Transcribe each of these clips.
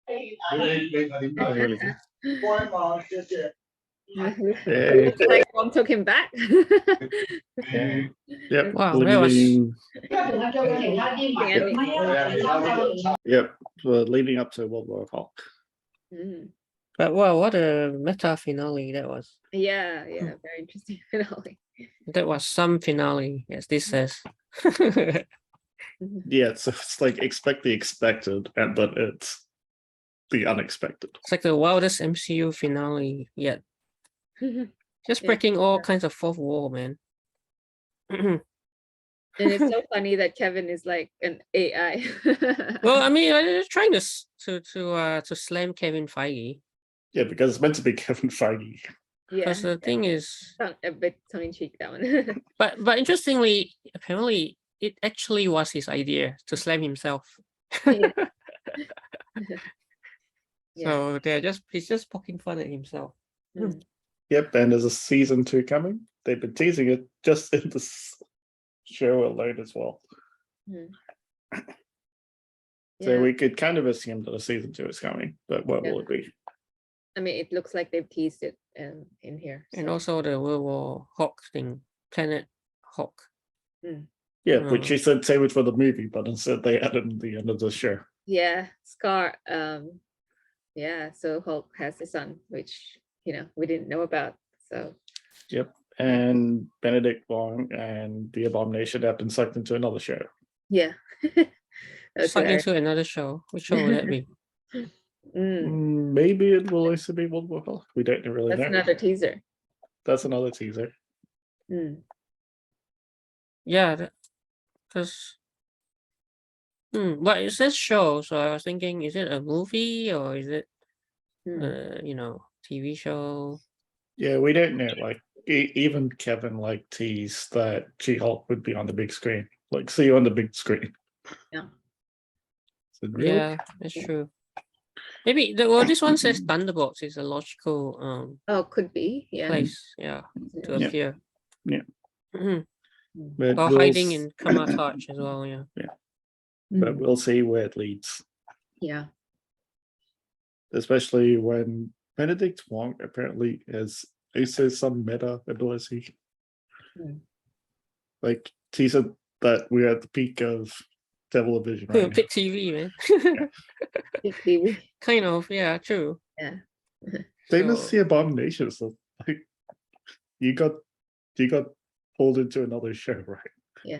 Oh, really? Looks like Wong took him back. Yep. Wow, that was Yep. Leading up to World War Hulk. but wow, what a meta finale that was. Yeah, very interesting finale. That was some finale, as this says. Yeah, so it's like expect the expected, but it's the unexpected. It's like the wildest MCU finale yet. Just breaking all kinds of fourth wall, man. And it's so funny that Kevin is like an AI. Well, I mean, I'm just trying to slam Kevin Feige. Yeah, because it's meant to be Kevin Feige. Because the thing is, a bit tongue in cheek, that one. but interestingly, apparently it actually was his idea to slam himself. So he's just poking fun at himself. Yep, and there's a season 2 coming. They've been teasing it just in this show alone as well. So we could kind of assume that a season 2 is coming, but what will it be? I mean, it looks like they've teased it in here. So. And also the World War Hawk thing, Planet Hawk. Yeah, which he said save it for the movie, but instead they added in the end of the show. Yeah, Scar. So Hulk has a son, which we didn't know about. So. Yep, and Benedict Wong and the Abomination have been sucked into another show. Yeah. Sucked into another show. Which show would that be? Maybe it will also be World War Hulk. We don't really know. That's another teaser. That's another teaser. Yeah, because but it says show, so I was thinking, is it a movie or is it TV show? Yeah, we don't know. Like even Kevin teased that She-Hulk would be on the big screen. Like, see you on the big screen. Yeah. Really? Yeah, that's true. Maybe this one says Thunderbolts is a logical could be, place, to appear. Yeah. But or hiding in Kamatage as well, yeah. But we'll see where it leads. Yeah. Especially when Benedict Wong apparently has also some meta ability. Like he said that we're at the peak of Devil Vision. Right Pick TV, man. Pick TV. Kind of, yeah, true. Yeah. Same as the Abomination. So like you got pulled into another show, right? Yeah.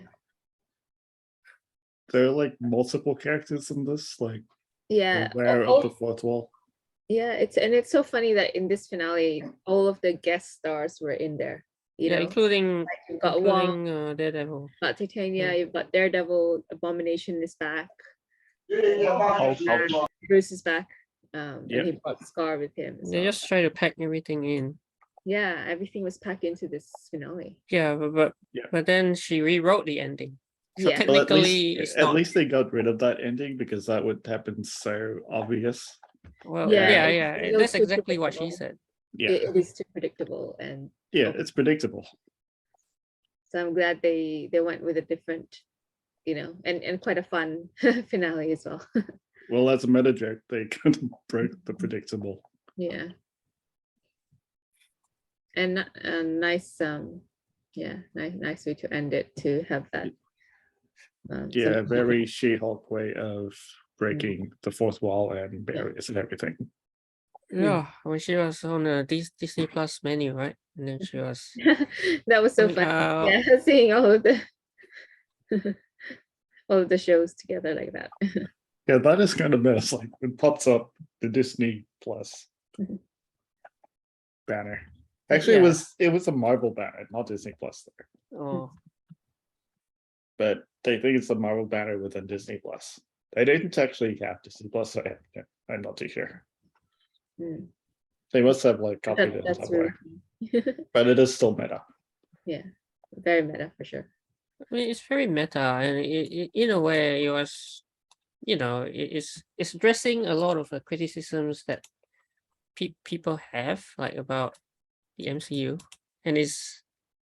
There are like multiple characters in this, like aware of the fourth wall. Yeah, it's so funny that in this finale, all of the guest stars were in there. Including you've got Wong, Daredevil. Got Titania, you've got Daredevil, Abomination is back. Bruce is back. And he brought Scar with him. They just try to pack everything in. Yeah, everything was packed into this finale. Yeah, but then she rewrote the ending. So technically, at least they got rid of that ending because that would happen so obvious. Well, yeah. That's exactly what she said. Yeah, it is too predictable, and it's predictable. So I'm glad they went with a different, and quite a fun finale as well. Well, as a meta joke, they kind of broke the predictable. Yeah. And nice, nice way to end it, to have that. Very She-Hulk way of breaking the fourth wall and barriers and everything. Yeah, when she was on the Disney Plus menu, right? And then she was. That was so fun. Seeing all of the shows together like that. Yeah, that is kind of mess. Like it pops up the Disney Plus banner. Actually, it was a Marvel banner, not Disney Plus there. Oh. But they think it's the Marvel banner within Disney Plus. They didn't actually have Disney Plus, so I'm not too sure. They must have copied it somewhere. But it is still meta. Yeah, very meta for sure. I mean, it's very meta, and in a way, it was, it's addressing a lot of the criticisms that people have about the MCU, and it's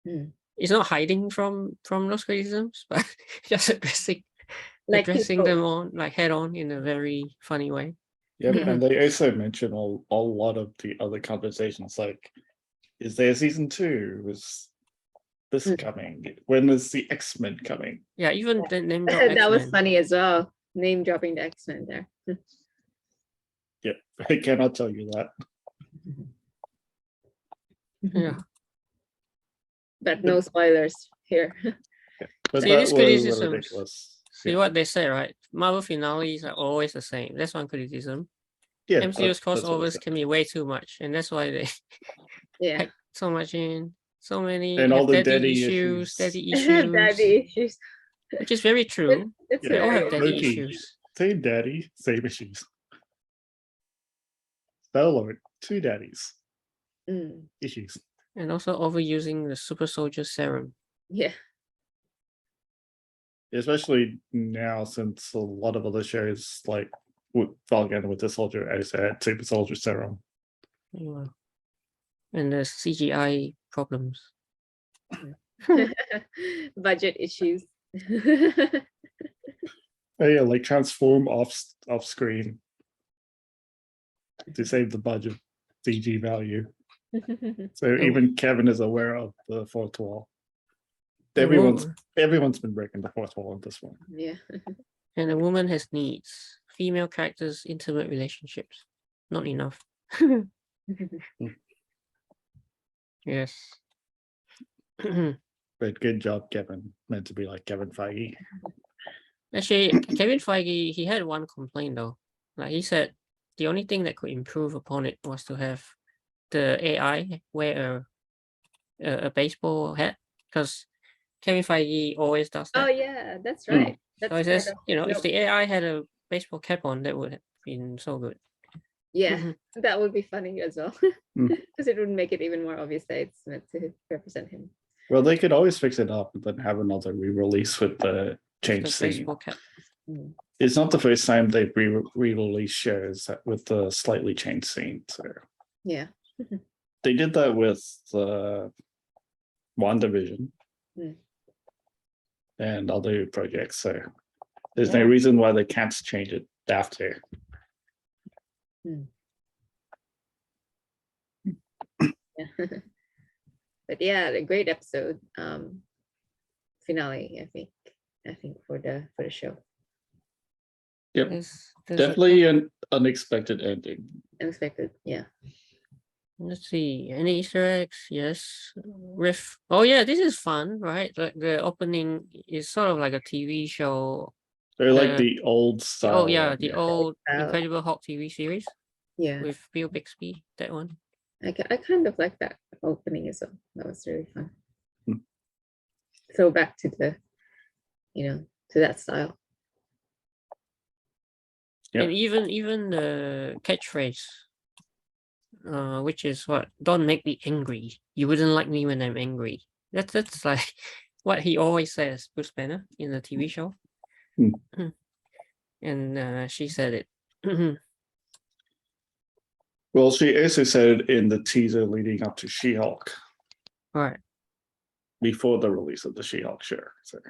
not hiding from those criticisms, but just addressing them on head on in a very funny way. Yep, and they also mention a lot of the other conversations, like, is there season 2? Is this coming? When is the X-Men coming? Yeah, even the name drop That was X-Men. funny as well. Name dropping the X-Men there. Yep, I cannot tell you that. Yeah. But no spoilers here. But See, that these was criticisms. ridiculous. See what they say, right? Marvel finales are always the same. That's one criticism. Yeah, MCU's that's what I crossovers said. can be way too much, and that's why they Yeah. pack so much in. So many And all have the daddy daddy issues, issues. daddy issues, Daddy issues. which is very true. It's We all have very daddy Loki. issues. Same daddy, same issues. Star-Lord, 2 daddies, issues. And also overusing the super soldier serum. Yeah. Especially now, since a lot of other shows like Falcon with the soldier, as I said, super soldier serum. Yeah. And the CGI problems. Budget issues. Oh yeah, like transform off screen to save the budget CG value. So even Kevin is aware of the fourth wall. Everyone's been breaking the fourth wall on this one. Yeah. And a woman has needs. Female characters' intimate relationships. Not enough. Yes. But good job, Kevin. Meant to be like Kevin Feige. Actually, Kevin Feige, he had one complaint though. Like he said, the only thing that could improve upon it was to have the AI wear a baseball hat, because Kevin Feige always does that. Oh yeah, that's right. That's So he says, kind of- you know, if the AI had a baseball cap on, that would have been so good. yeah, that would be funny as well. Mm. Because it would make it even more obvious that it's meant to represent him. Well, they could always fix it up and then have another re-release with the change The scene. baseball cap. It's not the first time they've re-released shows with the slightly changed scene. So Yeah. they did that with WandaVision and other projects. So there's no reason why they can't change it after. Yeah. But yeah, a great episode. Finale, I think for the show. Yep. There's Definitely an unexpected ending. Unexpected, yeah. Let's see, any Easter eggs? Yes. Riff. Oh yeah, this is fun, right? Like the opening is sort of like a TV show. They're like the old style. Oh yeah, the old Style. Incredible Hulk TV series. Yeah. With Bill Bixby, that one. I kind of like that opening as well. That was really fun. So back to the, to that style. Yep. And even the catchphrase, which is what, don't make me angry. You wouldn't like me when I'm angry. That's like what he always says, Bruce Banner, in the TV show. And she said it. Well, she also said it in the teaser leading up to She-Hulk. Right. Before the release of the She-Hulk show. So it's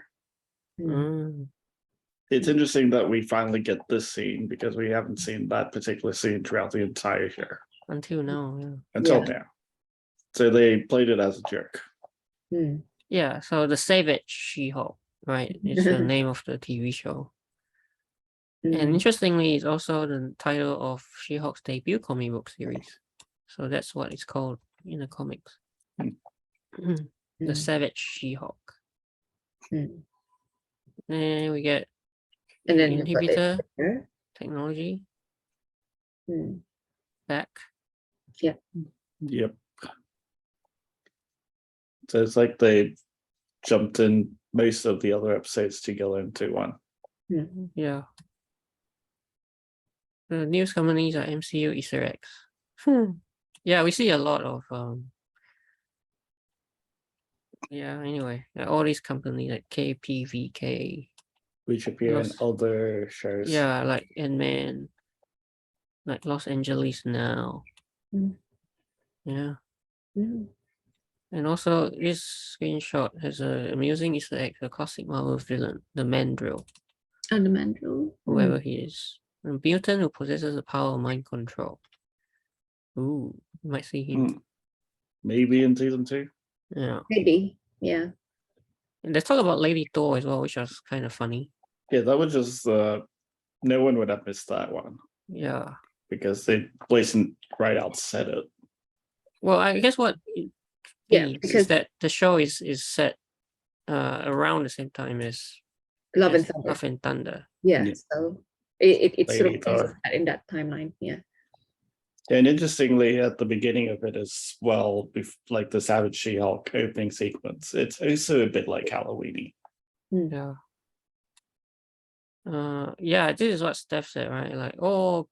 Mm. interesting that we finally get this scene, because we haven't seen that particular scene throughout the entire show. Until now, yeah. Until now. So they played it as a joke. Yeah, so the Savage She-Hulk, right, is the name of the TV show. And interestingly, it's also the title of She-Hulk's debut comic book series. So that's what it's called in the comics. The Savage She-Hulk. And we get And then inhibitor technology back. Yeah. Yep. So it's like they jumped in most of the other episodes together into one. Yeah. The news companies are MCU Easter eggs. Yeah, we see a lot of anyway, all these companies like KPVK, which appear in other shows. Yeah, like Ant-Man, like Los Angeles Now. Yeah. And also this screenshot has a amusing Easter egg, the classic Marvel villain, the Mandrill. Oh, the Mandrill. Whoever he is. A mutant who possesses the power of mind control. Ooh, you might see him. Maybe in season 2. Yeah. Maybe. Yeah. And let's talk about Lady Thor as well, which was kind of funny. Yeah, that was just no one would have missed that one Yeah. because they blatant right out said it. Well, I guess what it Yeah, means because is that the show is set around the same time as Love and as Thunder. Love and Thunder. Yeah. Yeah. So it sort Lady of places Thor. that in that timeline. Yeah. And interestingly, at the beginning of it as well, like the Savage She-Hulk opening sequence, it's also a bit like Halloween-y. Yeah. Yeah, this is what Steph said, right? Like, oh,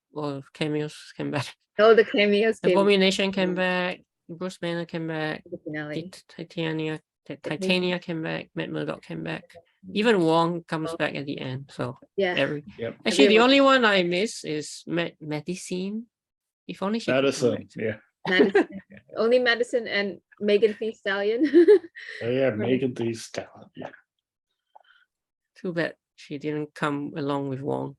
cameos came back. Oh, the cameos came. Abomination came back. Bruce Banner came back. in the finale. Titania came back. Matt Murdock came back. Even Wong comes back at the end. So Yeah. actually, Everyone. the only one I miss is Madison. If only she could come Madison, back too. yeah. Madison. Only Madison and Megan Thee Stallion. Oh, yeah, Megan Thee Stallion. Yeah. Too bad she didn't come along with Wong.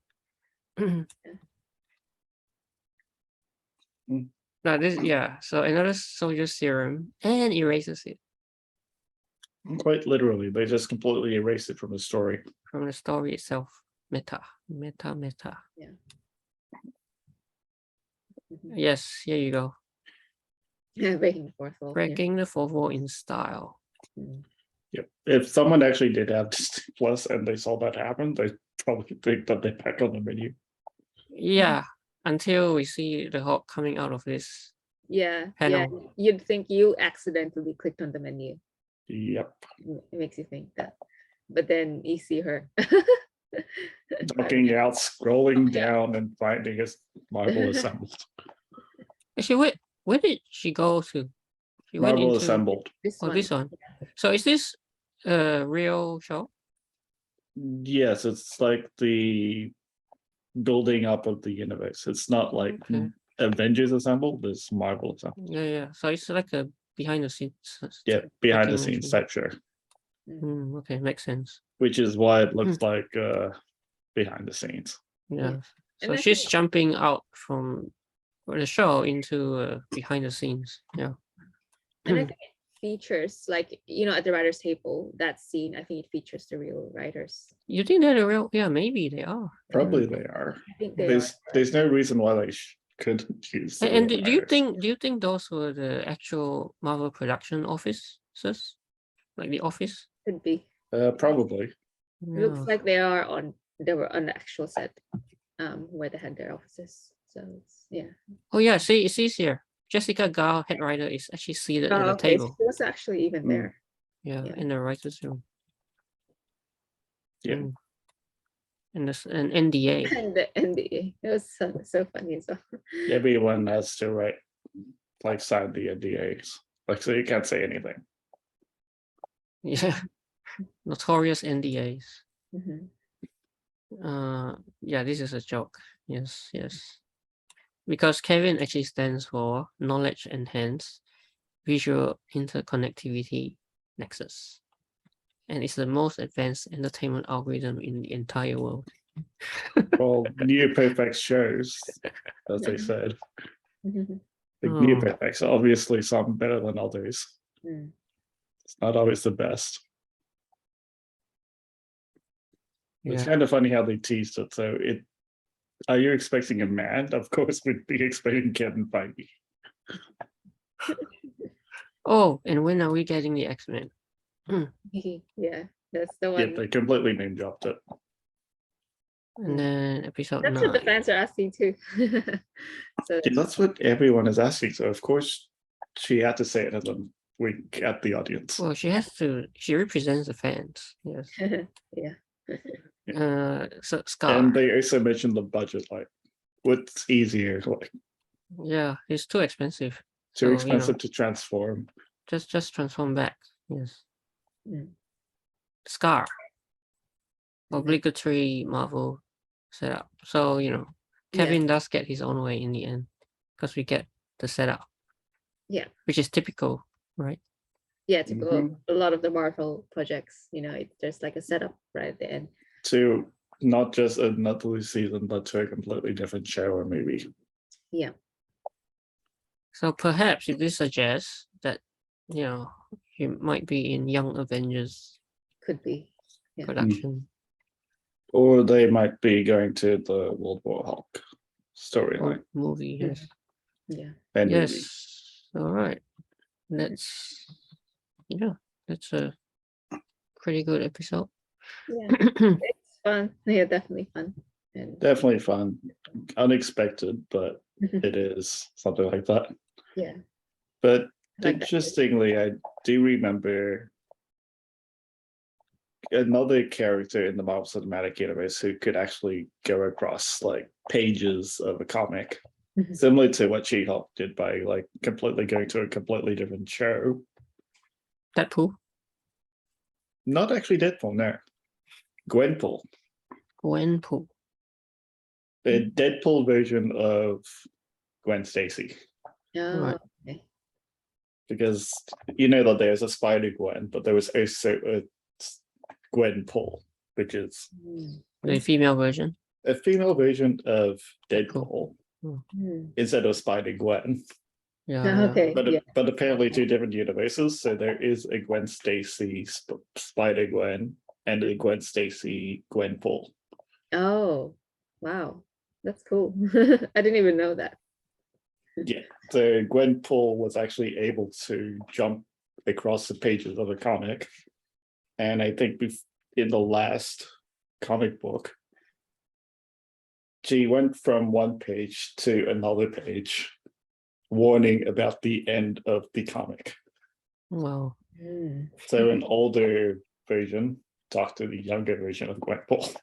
No, so another soldier serum and erases it Quite literally, they just completely erased it from the story. from the story itself. Meta. Yeah. Yes, here you go. Yeah, breaking the fourth wall. Breaking the fourth wall in style. Yep. If someone actually did have Disney Plus and they saw that happen, they probably think that they're back on the menu. Yeah, until we see the Hulk coming out of this. Yeah. Panel. You'd think you accidentally clicked on the menu. Yep. It makes you think that. But then you see her. Looking out, scrolling down, and finding a Marvel Assembled. Actually, where did she go to? She went Marvel into Assembled. This this one. So is this a real show? Yes, it's like the building up of the universe. It's not like Okay. Avengers Assembled, it's Marvel Assembled. Yeah. So it's like a behind the scenes. Yeah, behind the documentary. scenes type show. Okay, makes sense. Which is why it looks like behind the scenes. Yeah. And So I she's think- jumping out from the show into behind the scenes. Yeah. And I think it features, like, at the writer's table, that scene, I think it features the real writers. You think they're the real? Yeah, maybe they are. Probably they are. I think they are. There's no reason why they couldn't use. the And real do you writers. think those were the actual Marvel production offices, like the office? Could be. Probably. It looks Yeah. like they were on the actual set, where they had their offices. So it's, yeah. Oh yeah, see, it says here. Jessica Gao, head writer, is actually seated at the Okay, table. so she was actually even there. Yeah, Yeah. in the writer's room. Yeah. And this an NDA. And the NDA. It was so funny as well. Everyone has to write, like, sign the NDAs. Like, so you can't say anything. Yeah. Notorious NDAs. Mhm. Yeah, this is a joke. Yes. Because Kevin actually stands for Knowledge Enhanced Visual Interconnectivity Nexus. And it's the most advanced entertainment algorithm in the entire world. Well, near-perfect shows, as they said. Mhm. Like, Oh. near-perfects are obviously some better than others. Mm. It's not always the best. It's Yeah. kind of funny how they teased it. So are you expecting a man? Of course, we'd be expecting Kevin Feige. Oh, and when are we getting the X-Men? Yeah, that's the Yeah, one. they completely name dropped it. And then episode That's what the 9. fans are asking too. So Yeah, that's what everyone is asking. So of course, she had to say it as a wink at the audience. Well, she represents the fans. Yes. yeah. So Scar. And they also mentioned the budget, like what's easier, like Yeah, it's too expensive. too So, expensive to transform. Just transform back. Yes. Mm. Scar. Obligatory Marvel setup. So, Kevin does get his own way in the end because we get the setup. Yeah. Which is typical, right? Yeah, a lot of the Marvel projects, there's like a setup right at the end. To not just another season, but to a completely different show or movie. Yeah. So perhaps it did suggest that, he might be in Young Avengers Could be. Yeah. production. Or they might be going to the World War Hulk storyline Movie, yes. Yeah. and movie. Yes. All right. That's a pretty good episode. Yeah. It's fun. Yeah, definitely fun. And Definitely fun. Unexpected, but it is something like that. yeah. But I like that. interestingly, I do remember another character in the Marvel Cinematic Universe who could actually go across like pages of a comic, Mhm. similar to what She-Hulk did by like completely going to a completely different show. Deadpool. Not actually Deadpool, no. Gwenpool. Gwenpool. The Deadpool version of Gwen Stacy. Oh, Right. okay. Because you know that there's a Spider Gwen, but there was also a Gwenpool, which is The female version. a female version of Deadpool Mm. instead of Spider Gwen. Yeah. Okay. But Yeah. but apparently two different universes. So there is a Gwen Stacy Spider Gwen and a Gwen Stacy Gwenpool. Oh, wow. That's cool. I didn't even know that. Yeah. So Gwenpool was actually able to jump across the pages of a comic. And I think in the last comic book, she went from one page to another page, warning about the end of the comic. Wow. Mm. So an older version talked to the younger version of Gwenpool.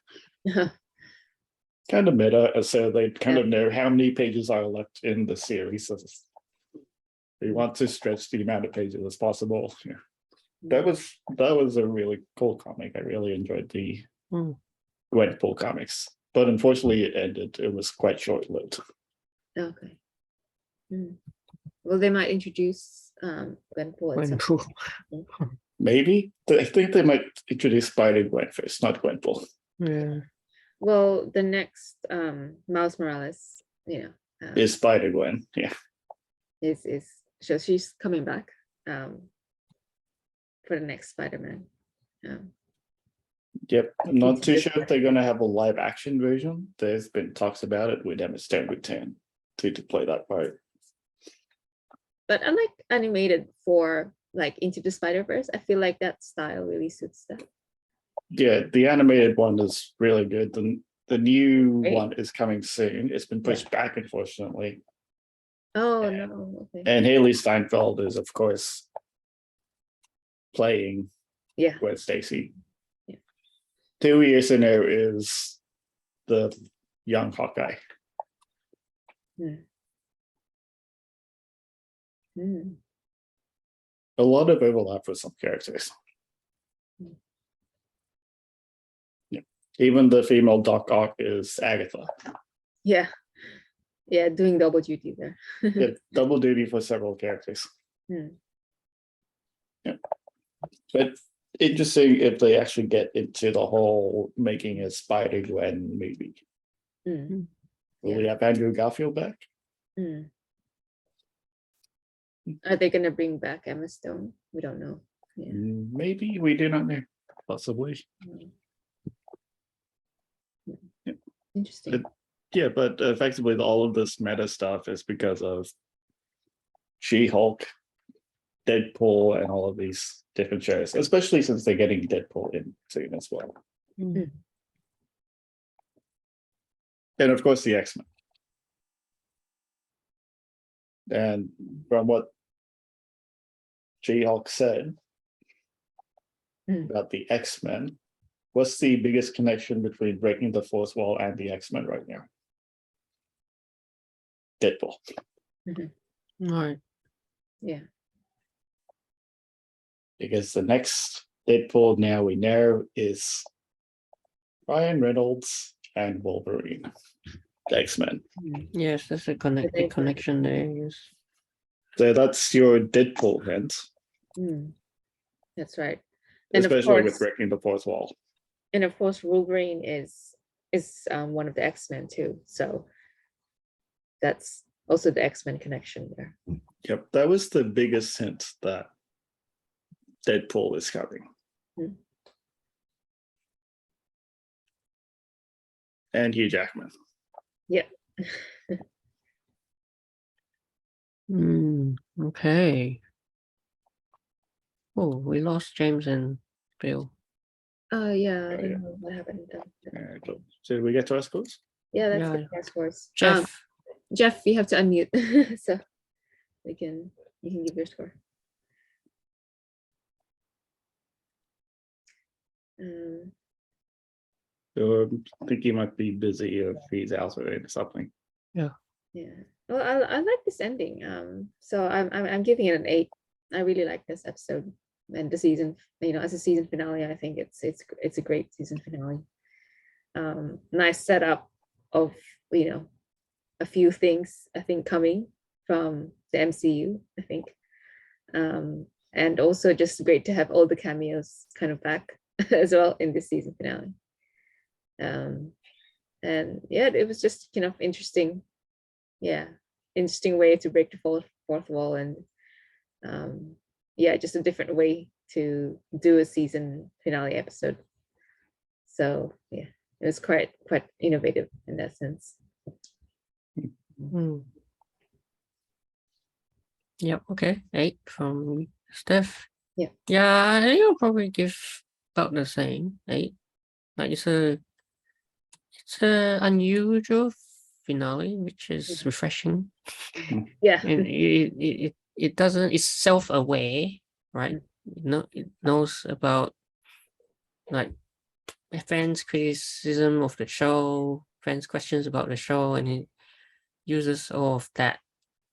Kind of meta, so they kind of know how many pages are left in the series. So they want to stretch the amount of pages as possible. Yeah. That was a really cool comic. I really enjoyed the Gwenpool comics, but unfortunately it ended. It was quite short-lived. Okay. Mm. Well, they might introduce Gwenpool at some Gwenpool. point. Maybe I think they might introduce Spider Gwen first, not Gwenpool. Yeah. Well, the next Miles Morales, Is Spider Gwen? Yeah. is so she's coming back for the next Spider-Man. Yep. I'm not too sure if they're going to have a live action version. There's been talks about it with Emma Stone return to play that part. But I like animated for like Into the Spider-Verse. I feel like that style really suits that. Yeah, the animated one is really good. The new Great. one is coming soon. It's been pushed back, unfortunately. Oh, Yeah. no. Okay. And Haley Steinfeld is, of course, playing Gwen Stacy. Yeah. 2 years in there is the young Hawkeye. A lot of overlap with some characters. Yeah. Even the female Doc Ock is Agatha. Yeah. Yeah, doing double duty there. Yeah, double duty for several characters. Yeah. But interesting if they actually get into the whole making a Spider Gwen movie. Will we have Andrew Garfield back? Are they gonna bring back Emma Stone? We don't know. Yeah. Maybe, we do not know. Possibly. Yeah. Interesting. But effectively all of this meta stuff is because of She-Hulk, Deadpool, and all of these different shows, especially since they're getting Deadpool in soon as well. And of course the X-Men. And from what She-Hulk said about the X-Men, what's the biggest connection between breaking the fourth wall and the X-Men right now? Deadpool. Right. Yeah. Because the next Deadpool now we know is Ryan Reynolds and Wolverine, the X-Men. Yes, that's a connection there. Yes. So that's your Deadpool hint. That's right. And especially of course, with breaking the fourth wall. And of course, Wolverine is is one of the X-Men too. So that's also the X-Men connection there. Yep, that was the biggest hint that Deadpool is coming. And Hugh Jackman. Yeah. Okay. Oh, we lost James and Bill. Yeah, I Oh, don't yeah. know what happened to them. Did we get to our scores? Yeah, that's Yeah. the task force. Jeff, Jeff, you have to unmute so you can give your score. I think he might be busy if he's out or something. Yeah. Well, I like this ending. So I'm giving it an 8. I really like this episode and the season. As a season finale, I think it's a great season finale. Nice setup of a few things I think coming from the MCU. I think, and also just great to have all the cameos kind of back as well in this season finale. And yeah, it was just interesting. Yeah, interesting way to break the fourth wall, and yeah, just a different way to do a season finale episode. So yeah, it was quite innovative in that sense. Yep, okay. 8 from Steph. Yeah. Yeah, I think I'll probably give about the same. 8. Like it's a unusual finale, which is refreshing. Yeah. And it doesn't, it's self-aware, right? It knows about like fans' criticism of the show, fans' questions about the show, and it uses all of that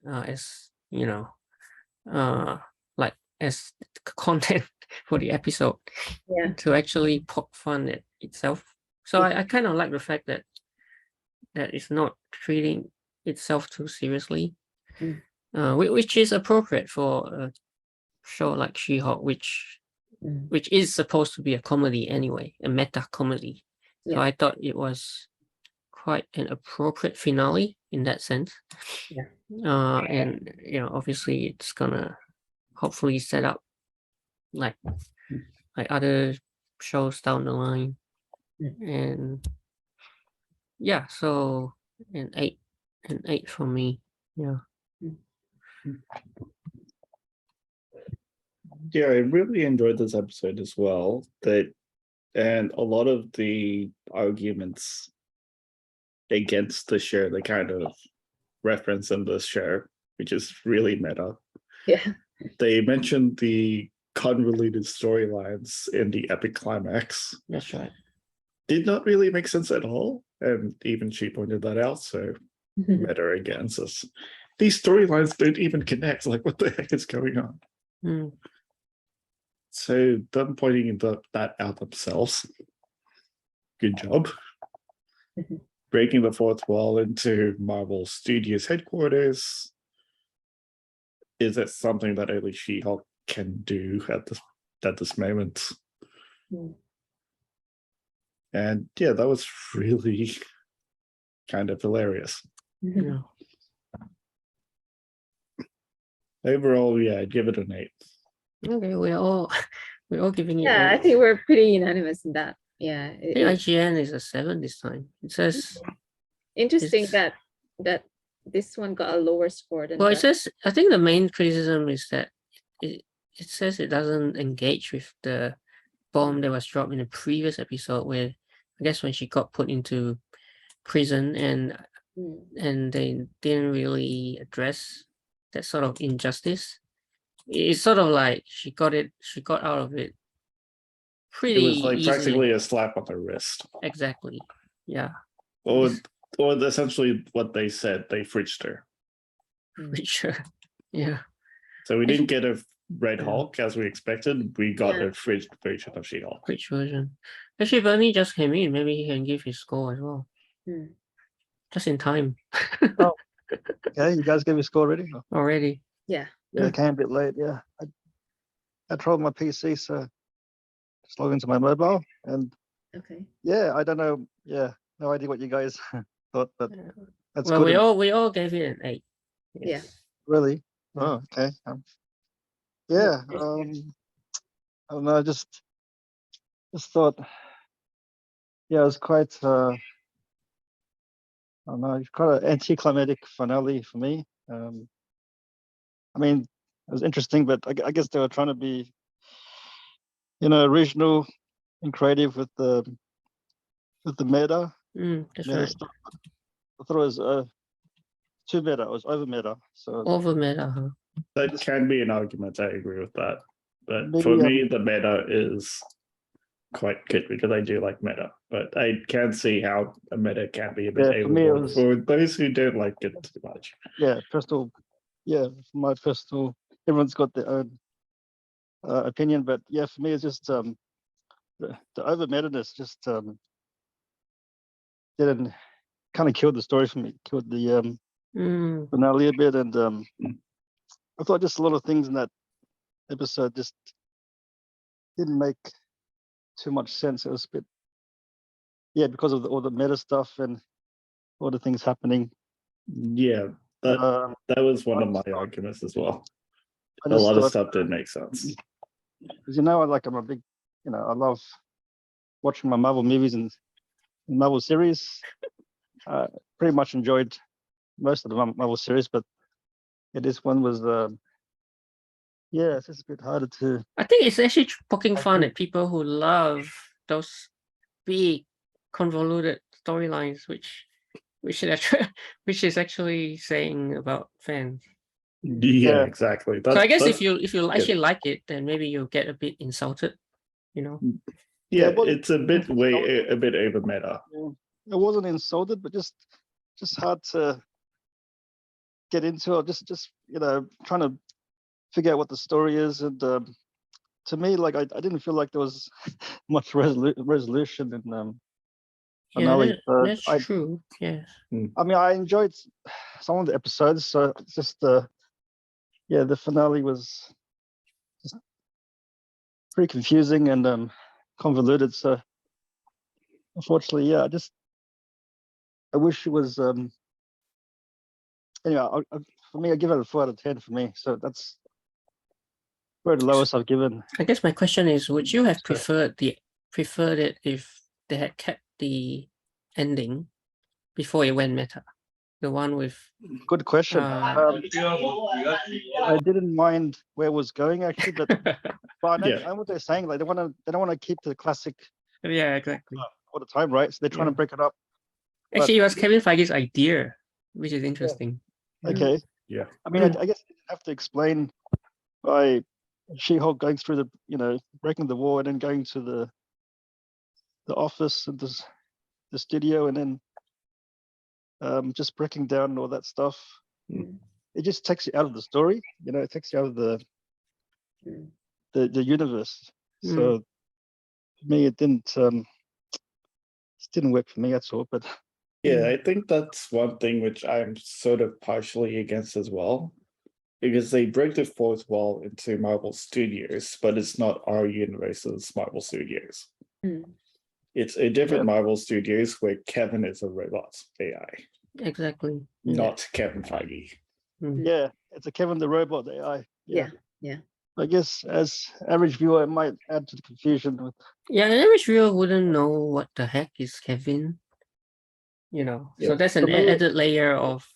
as like as content for the episode. Yeah. To actually poke fun at itself. So I kind of like the fact that it's not treating itself too seriously, which is appropriate for a show like She-Hulk, which is supposed to be a comedy anyway, a meta comedy. So I thought it was quite an appropriate finale in that sense. And obviously it's gonna hopefully set up like other shows down the line. And yeah, so an 8 for me. Yeah. Yeah, I really enjoyed this episode as well. And a lot of the arguments against the show, they kind of reference in this show, which is really meta. Yeah. They mentioned the convoluted storylines in the epic climax. That's right. Did not really make sense at all. And even she pointed that out. So meta again says these storylines don't even connect. Like, what the heck is going on? So them pointing that out themselves. Good job. Breaking the fourth wall into Marvel Studios headquarters. Is that something that only She-Hulk can do at this moment? And yeah, that was really kind of hilarious. Yeah. Overall, yeah, I'd give it an 8. Okay, we're all giving it. Yeah, I think we're pretty unanimous in that. Yeah. I think IGN is a 7 this time. It says interesting that this one got a lower score than it says, I think the main criticism is that it says it doesn't engage with the bomb that was dropped in the previous episode, where I guess when she got put into prison and they didn't really address that sort of injustice. It's sort of like she got out of it pretty It was like easily. practically a slap on the wrist. Exactly. Yeah. Or essentially what they said, they fridged her. Yeah. So we didn't get a Red Hulk as we expected. We got a fridged version of She-Hulk. Fridged version. Actually, Bernie just came in. Maybe he can give his score as well. Just in time. Oh, okay. You guys gave your score already? Already. Yeah. Yeah, it came a bit late. Yeah, I tried my PC, so just log into my mobile, and Okay. yeah, I don't know. Yeah, no idea what you guys thought, but that's Well, good. we all gave it an 8. Yeah. Really? Mm. Oh, okay. Yeah. I don't know. Just thought. Yeah, it was quite. I don't know. Quite an anticlimactic finale for me. I mean, it was interesting, but I guess they were trying to be, original and creative with the meta. That's Meta right. stuff. I thought it was too meta. It was over meta. So Over meta, huh? That can be an argument. I agree with that. But Maybe, for me, the meta is quite good because I do like meta. But I can see how a meta can be a bit Yeah, for me, it overboard was- for those who don't like it too much. yeah, personal. Yeah, my personal. Everyone's got their own opinion, but yeah, for me, it's just the over meta-ness just didn't kind of killed the story for me. Killed the finale a bit, and I thought just a lot of things in that episode just didn't make too much sense. It was a bit, yeah, because of all the meta stuff and all the things happening. Yeah, that was one of my arguments as well. I A just lot of thought, stuff didn't make sense. because I'm a big, I love watching my Marvel movies and Marvel series. Pretty much enjoyed most of the Marvel series, but yeah, this one was, yeah, it's just a bit harder to. I think it's actually poking I fun think- at people who love those big convoluted storylines, which is actually saying about fans. Yeah, Yeah. exactly. So I guess if that's you good. actually like it, then maybe you'll get a bit insulted, you know. Yeah, well, it's a bit a bit over meta. I wasn't insulted, but just hard to get into it. Just trying to figure out what the story is, and to me, like I didn't feel like there was much resolution in Yeah, finale. that's true. Yes. I mean, I enjoyed some of the episodes, so it's just yeah, the finale was just pretty confusing and convoluted. So unfortunately, yeah, I wish it was anyway. For me, I give it a 4 out of 10 for me. So that's probably the lowest I've given. I guess my question is, would you have So- preferred it if they had kept the ending before it went meta? The one with Good question. Uh, I didn't mind where it was going actually, but I know, Yeah. I know what they're saying. Like they don't want to keep the classic yeah, exactly. all the time, right? So they're trying to Yeah. break it up. Actually, it was Kevin Feige's idea, which is interesting. Okay. Yeah. I mean, I guess you have to explain why She-Hulk going through the, breaking the wall and then going to the office and the studio and then just breaking down all that stuff. It just takes you out of the story. It takes you out of the universe. So for me, it didn't work for me. That's all. But Yeah, I think that's one thing which I'm sort of partially against as well. Because they break the fourth wall into Marvel Studios, but it's not our universe's Marvel Studios. It's a different Marvel Studios where Kevin is a robot AI, Exactly. not Kevin Feige. yeah, it's a Kevin the Robot AI. Yeah. I guess as average viewer, it might add to the confusion. Yeah, an average viewer wouldn't know what the heck is Kevin. So Yeah. that's an For me- added layer of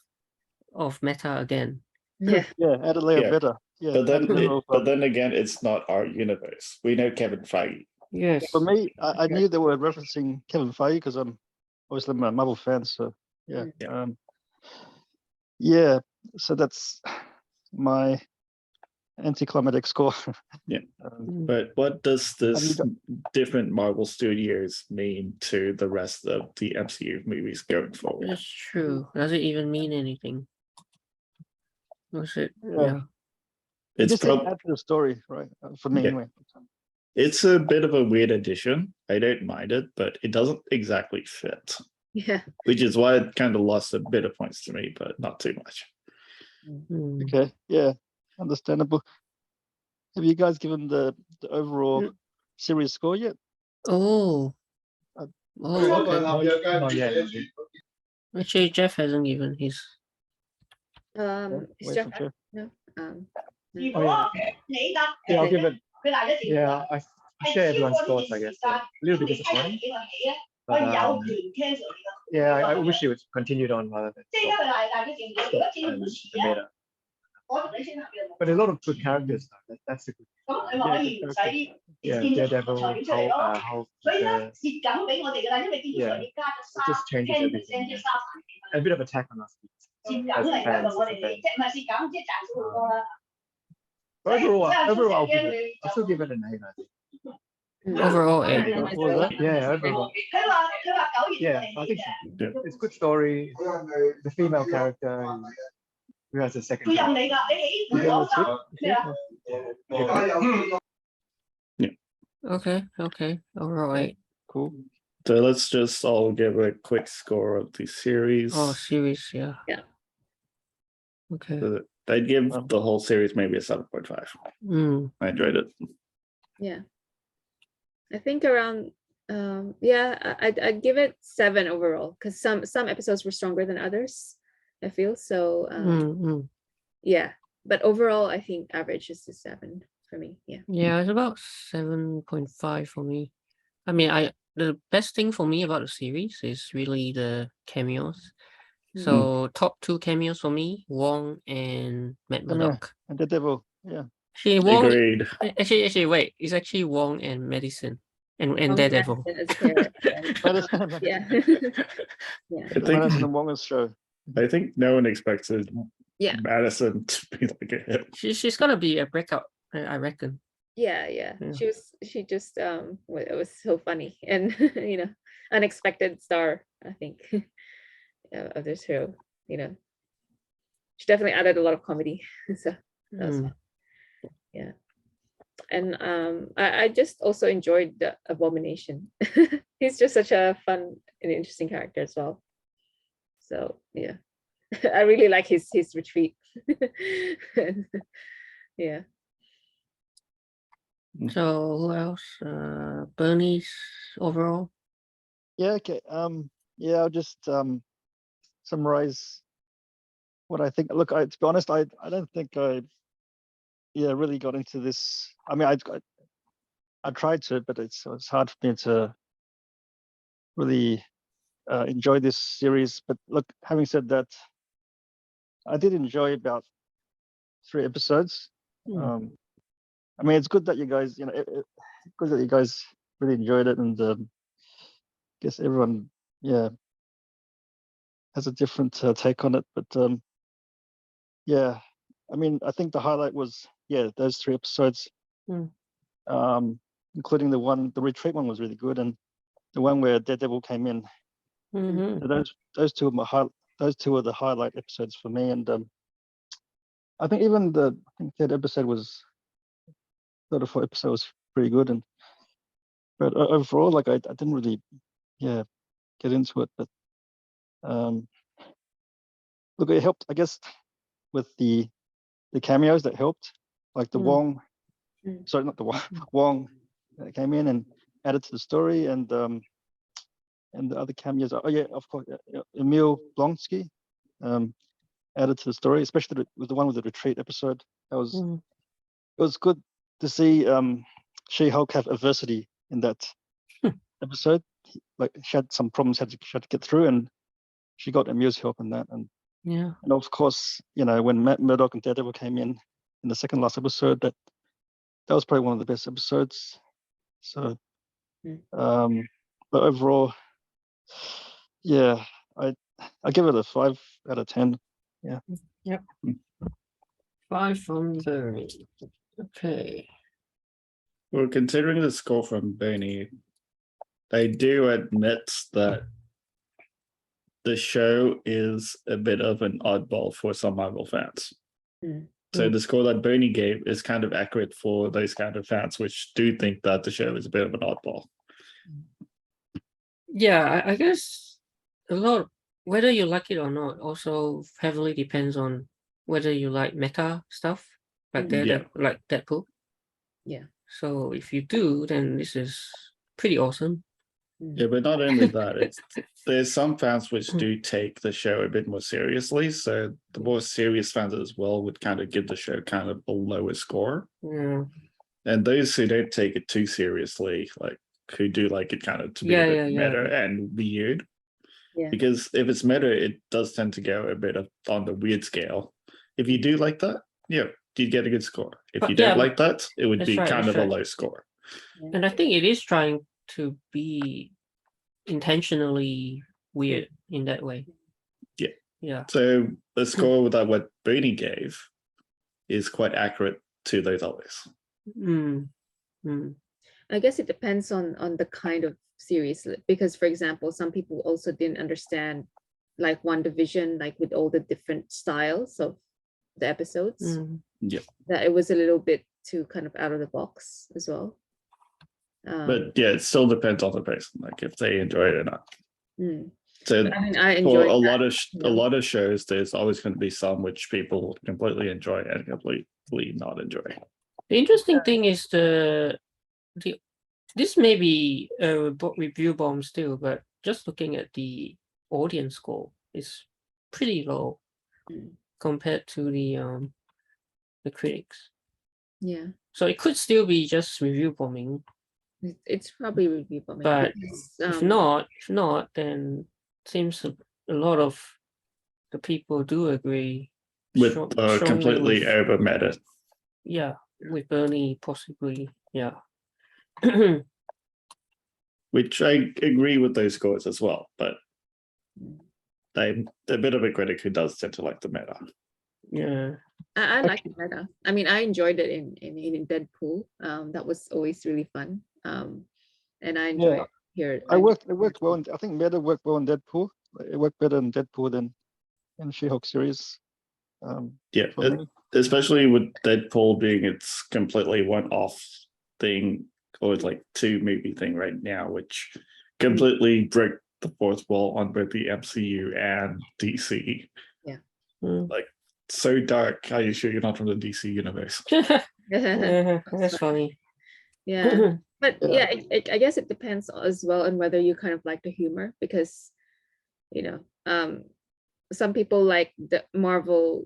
meta again. Yeah. Yeah, add a layer Yeah. better. Yeah, But add a layer of, but then again, it's not our universe. We know Kevin Feige. Yes. for me, I knew they were referencing Kevin Feige because I'm obviously a Marvel fan. So yeah, yeah. So that's my anticlimactic score. Yeah. Um, But what does this got- different Marvel Studios mean to the rest of the MCU movies going forward? That's true. Does it even mean anything? Was it? Yeah. Yeah. it It's just didn't prob- add to the story, right? For me, Yeah. anyway. it's a bit of a weird addition. I don't mind it, but it doesn't exactly fit, Yeah. which is why it kind of lost a bit of points to me, but not too much. Okay, yeah, understandable. Have you guys given the overall series score yet? Oh, Oh, okay. Not yet. Actually, Jeff hasn't given his. Is Wait Jeff for up? Jeff. No. No. Oh, yeah, I'll give it. Yeah, I share everyone's thoughts, I guess. A little bit disappointing. But yeah, I wish it was continued on rather than stop and the meta. But a lot of good characters. That's the good. Good characters. Yeah, Daredevil, Hulk, yeah, it just changes everything. Yeah. A bit of attack on us as fans. Overall, I'll still give it an 8. I think. Overall, Yeah, 8. What was that? Yeah, overall. Yeah, I think so. It's a good story. The female character who has a second. Okay. Overall 8. Cool. So let's just all give a quick score of the series. Oh, series, yeah. Yeah. Okay. So I'd give the whole series maybe a 7.5. I enjoyed it. Yeah. I think around I'd give it 7 overall because some episodes were stronger than others, I feel. So yeah. But overall I think average is a 7 for me. Yeah. Yeah, it's about 7.5 for me. I mean, the best thing for me about the series is really the cameos. So top 2 cameos for me, Wong and Matt Murdock. And the devil. Yeah. Actually, Wong. Agreed. Actually, wait. It's actually Wong and Medicine, and Daredevil. As a character. Yeah. Yeah. I think Madison and Wong's show. I think no one expected Yeah. Madison to be like a hit. She's gonna be a breakout, I reckon. Yeah. She just it was so funny and unexpected star, I think, of this show. She definitely added a lot of comedy. So that was fun. Yeah. And I just also enjoyed the Abomination. He's just such a fun and interesting character as well. So yeah. I really like his retreat. Yeah. So who else? Bernie's overall. Yeah. Okay. Yeah. I'll just summarize what I think. Look, to be honest, I don't think I really got into this. I mean, I tried to, but it's hard for me to really enjoy this series. But look, having said that, I did enjoy about 3 episodes. I mean, it's good that you guys, good that you guys really enjoyed it, and I guess everyone, has a different take on it. But yeah, I mean, I think the highlight was those 3 episodes, including the retreat one was really good, and the one where Daredevil came in. So those 2 are the highlight episodes for me, and I think even the third episode was. Third or fourth episode was pretty good, but overall, like I didn't really, get into it. But look, it helped, I guess, with the cameos that helped, like the Wong. Sorry, not the Wong. Wong that came in and added to the story, and the other cameos. Oh yeah, of course, Emil Blonsky added to the story, especially with the one with the retreat episode. That was it was good to see She-Hulk have adversity in that episode. Like she had some problems she had to get through, and she got Emil's help in that. And of course, when Matt Murdock and Daredevil came in the second last episode, that was probably one of the best episodes. So, but overall, I give it a 5 out of 10. Yeah. Yep. 5 from Bernie. Okay. Well, considering the score from Bernie, I do admit that the show is a bit of an oddball for some Marvel fans. So the score that Bernie gave is kind of accurate for those kind of fans, which do think that the show is a bit of an oddball. Yeah, I guess a lot, whether you like it or not, also heavily depends on whether you like meta stuff, like like Deadpool. Yeah. So if you do, then this is pretty awesome. Yeah, but not only that, there's some fans which do take the show a bit more seriously. So the more serious fans as well would kind of give the show kind of a lower score. Yeah. And those who don't take it too seriously, like who do like it kind of to be a bit meta and weird. Yeah. Because if it's meta, it does tend to go a bit on the weird scale. If you do like that, yeah, you'd get a good score. If you don't like that, it would be kind of a low score. And I think it is trying to be intentionally weird in that way. Yeah. Yeah. So the score that what Bernie gave is quite accurate to those others. I guess it depends on the kind of series, because for example, some people also didn't understand like WandaVision, like with all the different styles of the episodes. Yeah. That it was a little bit too kind of out of the box as well. But yeah, it still depends on the person, like if they enjoy it or not. So I mean, I for enjoy a lot of shows, there's always going to be some which people completely enjoy and completely not enjoy. The interesting thing is this may be a review bomb still, but just looking at the audience score is pretty low compared to the critics. Yeah. So it could still be just review bombing. It's probably review bombing. But because, if not, then seems a lot of the people do agree With strongly completely with, over meta. Yeah, with Bernie possibly. Yeah. Which I agree with those scores as well, but they're a bit of a critic who does tend to like the meta. Yeah. I like the meta. I mean, I enjoyed it in Deadpool. That was always really fun. And I enjoy it here. It worked well. I think meta worked well in Deadpool. It worked better in Deadpool than in She-Hulk series. Especially with Deadpool being its completely one-off thing, or like 2-movie thing right now, which completely broke the fourth wall on both the MCU and DC. Yeah. Like so dark. Are you sure you're not from the DC universe? That's funny. Yeah. But yeah, I guess it depends as well on whether you kind of like the humor, because some people like the Marvel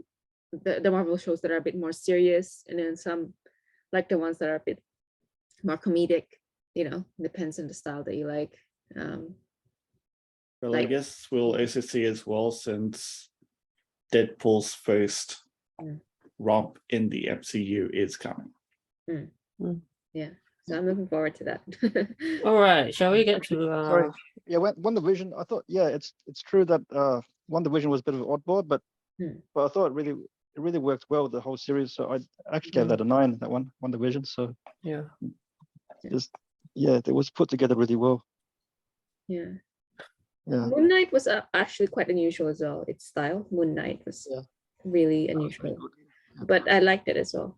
shows that are a bit more serious, and then some like the ones that are a bit more comedic. Depends on the style that you like. Well, I guess we'll also see as well, since Deadpool's first romp in the MCU is coming. Yeah, so I'm looking forward to that. All right, shall we get to Sorry. Yeah, WandaVision, I thought, it's true that WandaVision was a bit of an oddball, but I thought it really worked well with the whole series. So I actually gave that a 9, that one, WandaVision. So it was put together really well. Yeah. Moon Knight was actually quite unusual as well. Its style, Moon Knight, was really unusual, but I liked it as well.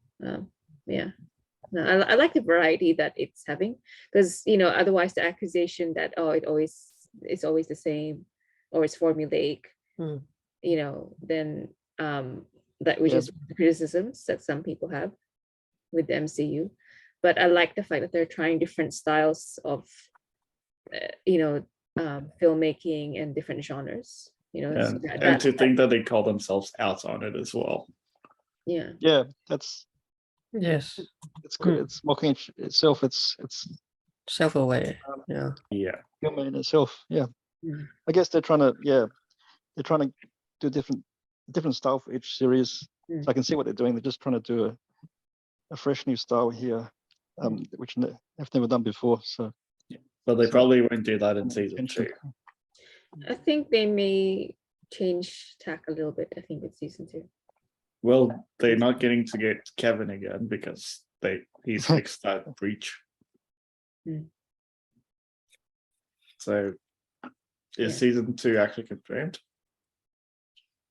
No, I like the variety that it's having, because otherwise the accusation that it's always the same, or it's formulaic, then that which is the criticisms that some people have with the MCU. But I like the fact that they're trying different styles of filmmaking and different genres. And to think that they call themselves out on it as well. Yeah. That's yes. It's good. It's mocking itself. It's self-aware. Humor in itself. I guess they're trying to do different style for each series. So I can see what they're doing. They're just trying to do a fresh new style here, which they've never done before. So but they probably won't do that in season 2. I think they may change tack a little bit. I think it's season 2. Well, they're not getting to get Kevin again because he's fixed that breach. So is season 2 actually confirmed?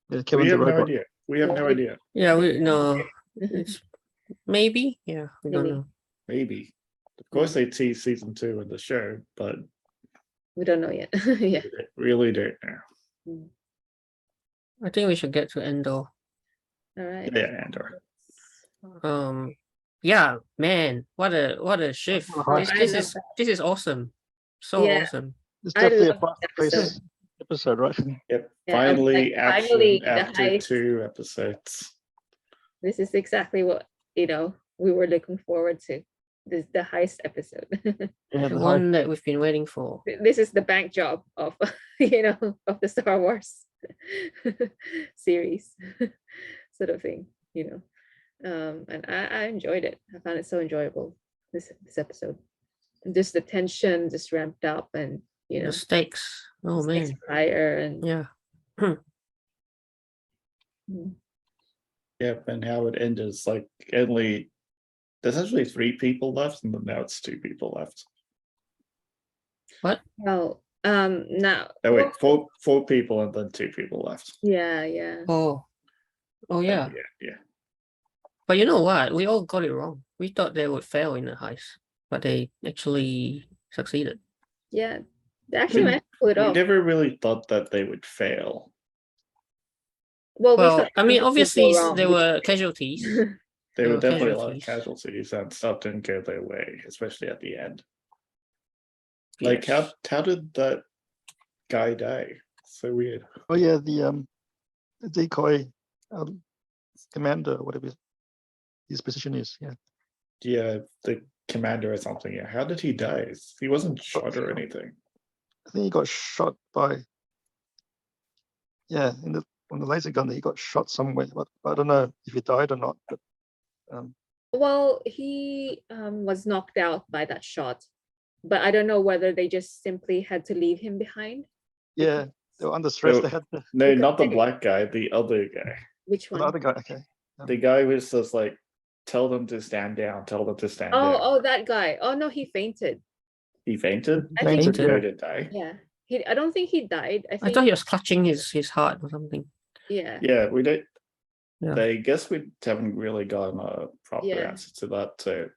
Yeah, we have no idea. We have no idea. Yeah, we know. It's maybe. Yeah, we don't know. Maybe. Of course, they tease season 2 in the show, but we don't know yet. Really don't know. I think we should get to Andor. All right. Yeah, Andor. Yeah, man, what a shift. This is awesome. So awesome. It's I definitely a love fast this episode. paced episode, right? Yep. Yeah, I was Finally, like, action finally, the after heist. 2 episodes. This is exactly what we were looking forward to. The heist episode. Yeah, The the one that we've been waiting for. This is the bank job of of the Star Wars series sort of thing. And I enjoyed it. I found it so enjoyable. This episode, just the tension just ramped up, and The stakes. Oh stakes man. were higher, and Yeah. Mm. Yep, and how it ended is like only there's actually 3 people left, and then now it's 2 people left. What? well, now. Oh wait, 4 people and then 2 people left. Yeah. Oh. Oh yeah. Yeah. But you know what? We all got it wrong. We thought they would fail in the heist, but they actually succeeded. Yeah, they actually We- managed to pull it We off. never really thought that they would fail. Well, we Well, thought I mean, something would go obviously wrong. there were casualties. There There were were definitely a lot of casualties. casualties, and stuff didn't go their way, especially at the end. Like Yes. how did that guy die? So weird. Oh yeah, the decoy commander, whatever his position is. Yeah, Yeah, the commander or something. Yeah, how did he die? He wasn't shot or anything. I think he got shot by. Yeah, on the laser gun, he got shot somewhere, but I don't know if he died or not. But Well, he was knocked out by that shot, but I don't know whether they just simply had to leave him behind. yeah, they were under stress. So- They had to. No, Because not the they- black guy, the other guy. Which The one? other guy. Okay. The guy was just like, tell them to stand down, tell them to stand down. Oh, that guy. Oh no, he fainted. He fainted? I think. Fainted. Or did die? Yeah, I don't think he died. I I think. thought he was clutching his heart or something. Yeah. Yeah, we don't. Yeah. I guess we haven't really gotten a proper Yeah. answer to that. So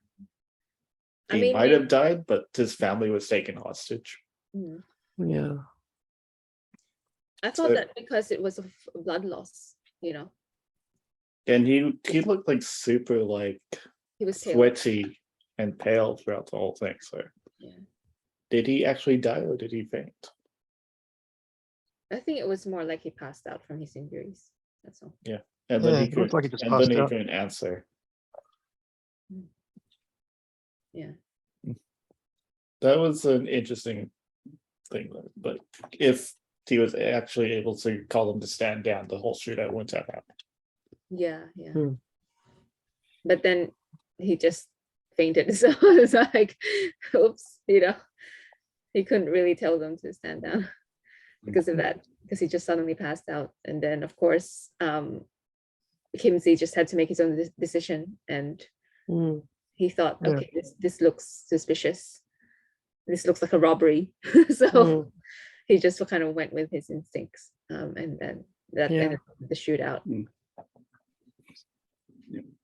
I he mean, might have died, but his family was taken hostage. Mm. Yeah. I thought So- that because it was a blood loss, And he looked like super like he was pale. sweaty and pale throughout the whole thing. So Yeah. did he actually die or did he faint? I think it was more like he passed out from his injuries. That's all. And then Yeah, he it looked could, like he just and then passed he out. couldn't answer. Yeah. That was an interesting thing, but if he was actually able to call them to stand down, the whole shootout wouldn't have happened. Yeah. Hmm. But then he just fainted. So it's like, oops, he couldn't really tell them to stand down because of that, because he just suddenly passed out. And then of course, Kimsey just had to make his own decision, and Mm. he thought, Yeah. okay, this looks suspicious. This looks like a robbery. So Mm. he just kind of went with his instincts. And then that Yeah. ended up with the shootout.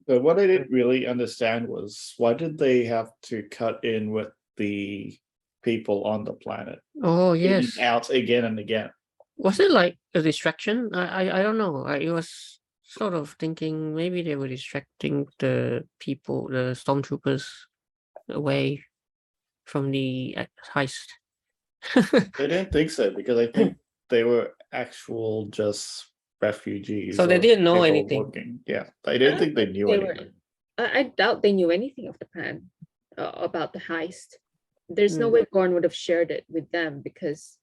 But what I didn't really understand was why did they have to cut in with the people on the planet Oh in yes. and out again and again? Was it like a distraction? I don't know. I was sort of thinking maybe they were distracting the people, the stormtroopers, away from the heist. I didn't think so because I think they were actual just refugees. So they or didn't know people anything. working. Yeah, I didn't think they knew They were- anything. I doubt they knew anything of the plan, about the heist. There's no Mm. way Gorn would have shared it with them because,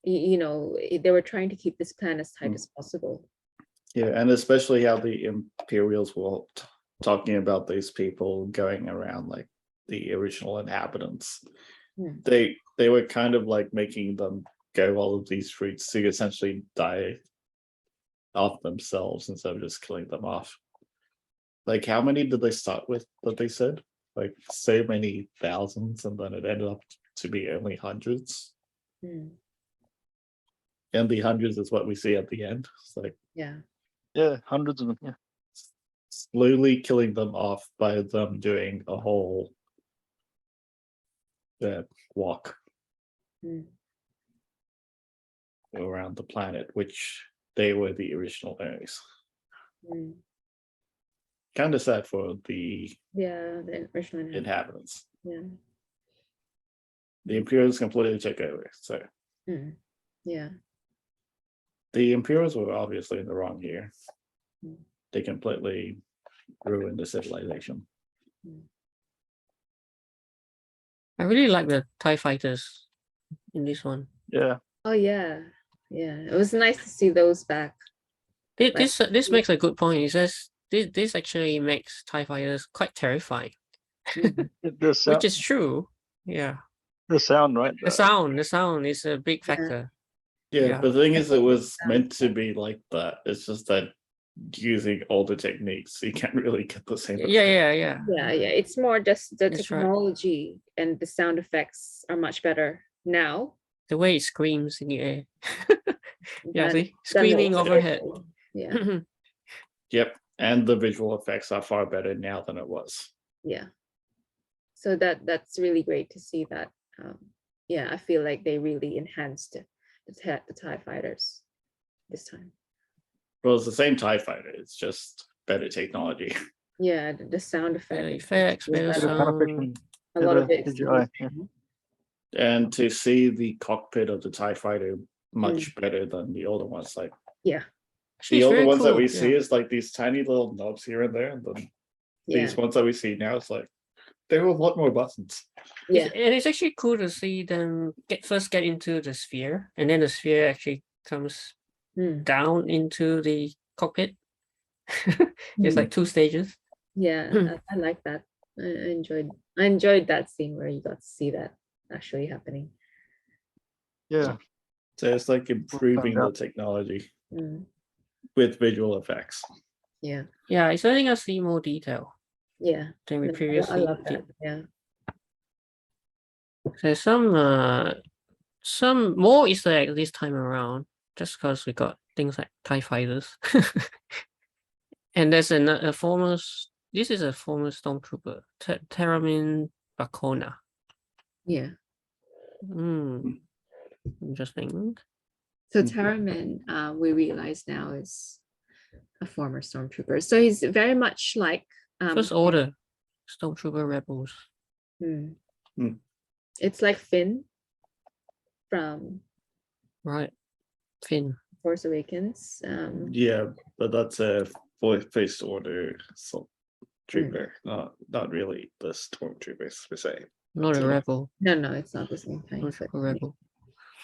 they were trying to keep this plan as tight Mm. as possible. Yeah, and especially how the Imperials were talking about these people going around like the original inhabitants. Hmm. They were kind of like making them go all of these routes to essentially die off themselves instead of just killing them off. Like how many did they start with that they said? Like so many thousands, and then it ended up to be only hundreds. Hmm. And the hundreds is what we see at the end. It's like Yeah. Yeah, hundreds of them. Yeah. slowly killing them off by them doing a whole walk Hmm. around the planet, which they were the original owners. Hmm. Kind of sad for the Yeah, the original inhabitants. inhabitants. Yeah. The Imperials completely took over. So Yeah. the Imperials were obviously in the wrong here. Mm. They completely ruined the civilization. I really like the TIE fighters in this one. Yeah. Oh yeah. Yeah. It was nice to see those back. This makes a good point. It says this actually makes TIE fighters quite terrifying, Mhm. The sound, which is true. Yeah, the sound, right? the sound is a big factor. Yeah, Yeah. but the thing is, it was meant to be like that. It's just that using older techniques, you can't really get the same. Yeah. Yeah, it's more just the That's right. technology and the sound effects are much better now. The way it screams in the air. Yeah, than- see, than it screaming was overhead. before. Yeah, Yep, and the visual effects are far better now than it was. yeah. So that's really great to see that. Yeah, I feel like they really enhanced the TIE fighters this time. Well, it's the same TIE fighter. It's just better technology. Yeah, the sound Better effect. effects, was better better. The kind of sound. fiction. A lot of the it. CGI, yeah. And to see the cockpit of the TIE fighter much better than the older ones. Like Yeah, Actually, the it's older very ones that cool, we yeah. see is like these tiny little knobs here and there. And then yeah, these ones that we see now, it's like there were a lot more buttons. yeah. And it's actually cool to see them first get into the sphere, and then the sphere actually comes Mm. down into the cockpit. It's Mm. like 2 stages. Yeah, I like that. I enjoyed that scene where you got to see that actually happening. Yeah. So it's like improving the out. technology Mm. with visual effects. Yeah, Yeah, it's letting us see more detail yeah. than we I previously love that. did. Yeah, There's some more Easter eggs this time around, just because we got things like TIE fighters. And there's a former, this is a former stormtrooper, Terramin Bacona. yeah. Interesting. So Mhm. Taramin, we realize now is a former stormtrooper. So he's very much like First Order, Stormtrooper Rebels. Mm. Mm. It's like Finn from Right. Finn. Force Awakens. Yeah, but that's a First Order trooper, not really the stormtroopers per se. Not a So- rebel. No, it's not the same thing. Not But, a rebel.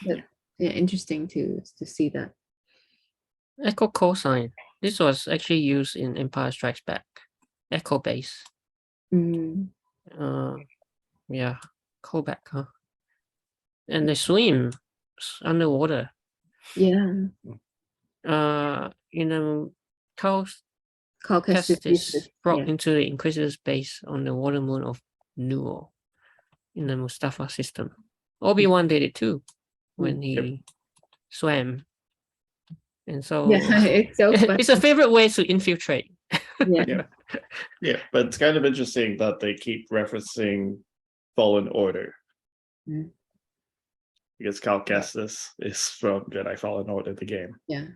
yeah, interesting to see that. Echo cosine. This was actually used in Empire Strikes Back. Echo base. Mm. Yeah. Callback, huh? And they swim underwater. Yeah, In a Cal Kestis brought Yeah. into the Inquisitor's base on the water moon of Nuor in the Mustafa system. Obi-Wan did it too when he swam. And so Yeah, it's so funny. it's a favorite way to infiltrate. Yeah, Yeah, but it's kind of interesting that they keep referencing Fallen Order. Mm. Because Cal Kestis is from Jedi Fallen Order, the game. yeah.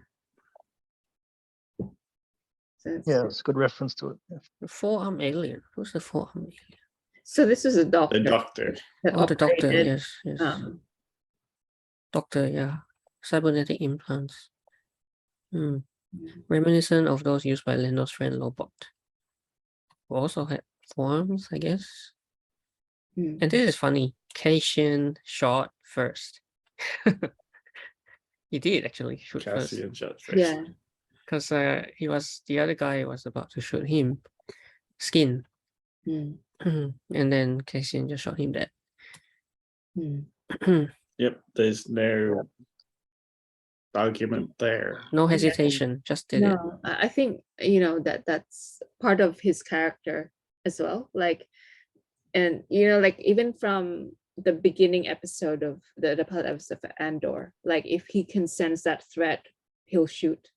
So, Yeah, it's a good reference to it. Yeah. The four-arm alien. Who's the four-arm alien? so this is a doctor. The Doctor. that Oh, the doctor. operated, Yes. Um, Doctor, yeah. Cybernetic implants. Mm. Reminiscent of those used by Lenno's friend Lobot. Who also had forearms, I guess. mm. And this is funny. Cassian shot first. He did actually shoot first. Cassian shot first. Yeah, Because the other guy was about to shoot him. Skin. Mm. And then Cassian just shot him dead. Mm. Yep, there's no argument there. No hesitation, just did it. No, I think that's part of his character as well. Like, and like even from the beginning episode of the pilot episode of Andor, like if he can sense that threat, he'll shoot.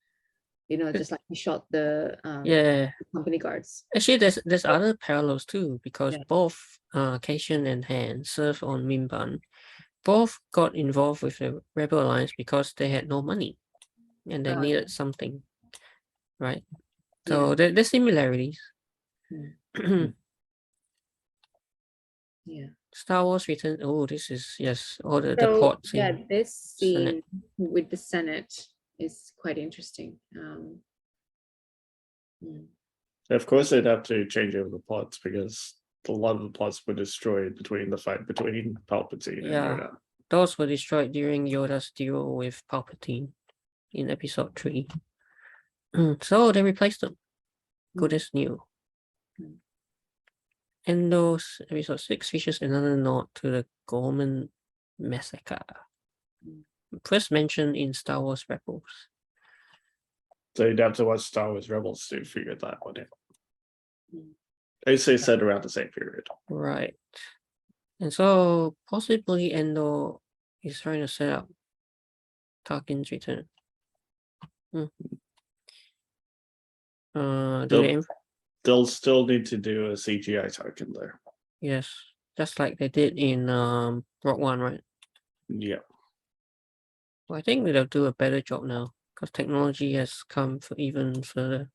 Just like he shot the Yeah. company guards. Actually, there's other parallels too, because Yeah. both Cassian and Han served on Mimban. Both got involved with the Rebel Alliance because they had no money and they Oh, needed something, right? So there's similarities. Yeah. Star Wars Return. Oh, this is yes. All the So port yeah, scene. this Senate. scene with the Senate is quite interesting. Of course, they'd have to change over the plots because a lot of the plots were destroyed between the fight between Palpatine and Yeah. Yoda. Those were destroyed during Yoda's duel with Palpatine in Episode 3. So they replaced them. Good as new. Mm. Andor's Episode 6 features another nod to the Gorman massacre, first mentioned in Star Wars Rebels. So you'd have to watch Star Wars Rebels to figure that one out. Mm. They say set around the same period. Right. And so possibly Andor is trying to set up Tarkin's return. Do they They'll still need to do a CGI Tarkin there. Yes, just like they did in Rogue One, right? Yeah. Well, I think they'll do a better job now because technology has come for even further.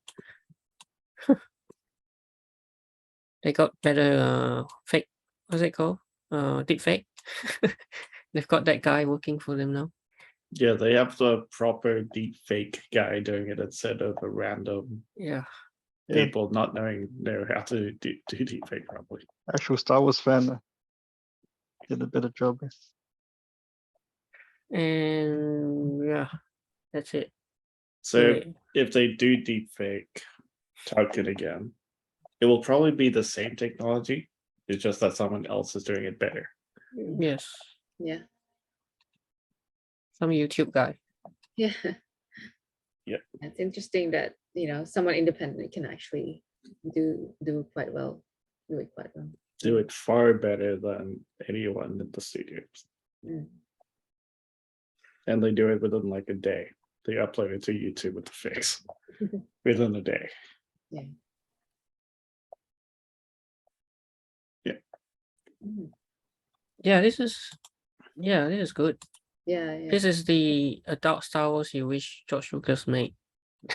They got better fake. What's it called? Deep fake. They've got that guy working for them now. Yeah, they have the proper deep fake guy doing it instead of a random Yeah. people not know how to do deep fake properly. Actual Star Wars fan did a better job. And yeah, that's it. So Yeah. if they do deep fake Tarkin again, it will probably be the same technology. It's just that someone else is doing it better. Yes. Yeah. Some YouTube guy. Yeah. Yeah. It's interesting that someone independent can actually do quite well. Do it quite well. Do it far better than anyone in the studios. Mm. And they do it within like a day. They upload it to YouTube with the fix within a day. Yeah. Yeah. Mm. Yeah, this is good. Yeah. This is the adult Star Wars you wish George Lucas made.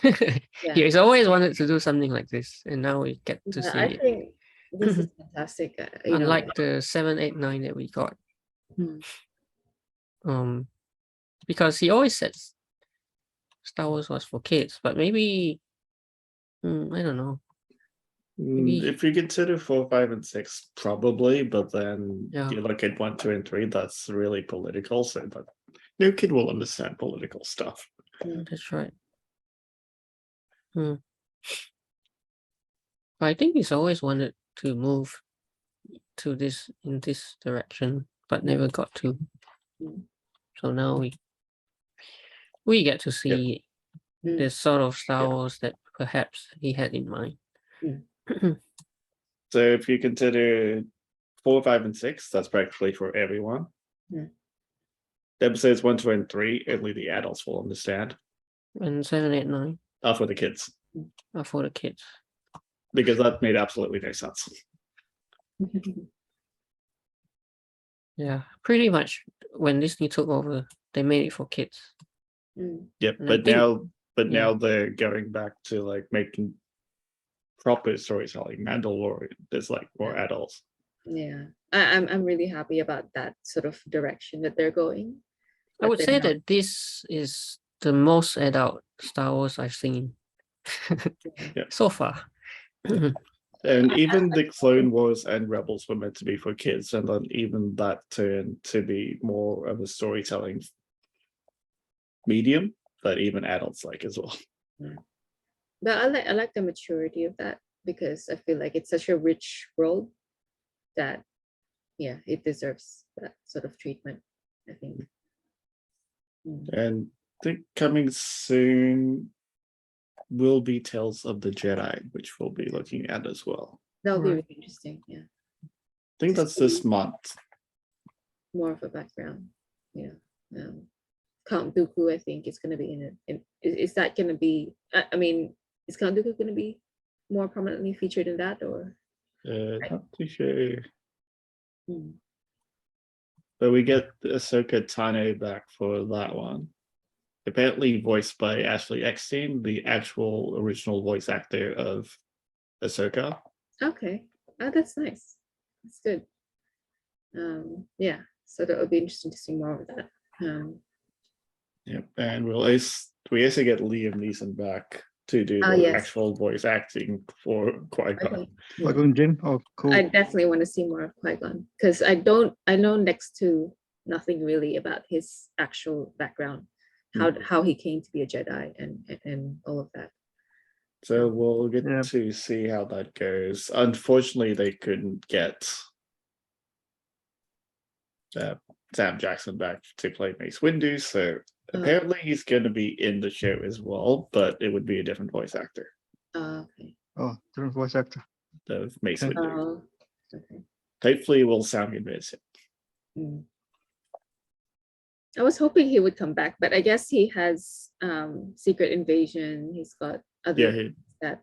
Yeah. He's always wanted to do something like this, and now we get to see I it. think this is fantastic. Unlike the 7, 8, 9 that we got. Mm. Because he always says Star Wars was for kids, but maybe I don't know. Maybe. If you consider 4, 5, and 6, probably, but then Yeah. you look at 1, 2, and 3, that's really political. So that no kid will understand political stuff. That's right. I think he's always wanted to move to this in this direction, but never got to. So now we get to see the sort of Star Wars that perhaps he had in mind. So if you consider 4, 5, and 6, that's practically for everyone. Episodes 1, 2, and 3, only the adults will understand. And 7, 8, 9 Are for the kids. are for the kids. Because that made absolutely no sense. Yeah, pretty much when Disney took over, they made it for kids. Yep, And I think- now they're going back to like making proper storytelling. Mandalorian, there's like more adults. Yeah, I'm really happy about that sort of direction that they're going. I would say that this is the most adult Star Wars I've seen so far. And even the Clone Wars and Rebels were meant to be for kids, and then even that turned to be more of a storytelling medium that even adults like as well. But I like the maturity of that, because I feel like it's such a rich world that it deserves that sort of treatment, I think. And I think coming soon will be Tales of the Jedi, which we'll be looking at as well. That'll be really interesting. Yeah, I think that's this month. more of a background. Count Dooku, I think, is going to be in it. Is that going to be? I mean, is Count Dooku going to be more prominently featured in that, or? Not too sure. But we get Ahsoka Tano back for that one. Apparently voiced by Ashley Eckstein, the actual original voice actor of Ahsoka. Okay, that's nice. That's good. Yeah, so that would be interesting to see more of that. Yep, and we also get Liam Neeson back to do the Yes. actual voice acting for Qui-Gon. Okay. Like on Jin. Oh, cool. I definitely want to see more of Qui-Gon because I know next to nothing really about his actual background, how he came to be a Jedi and all of that. So we'll get Yeah. to see how that goes. Unfortunately, they couldn't get Sam Jackson back to play Mace Windu, so apparently he's going to be in the show as well, but it would be a different voice actor. Okay. Oh, different voice actor. The Mace Okay. Windu. Okay. Hopefully, it will sound convincing. I was hoping he would come back, but I guess he has Secret Invasion. He's got other things that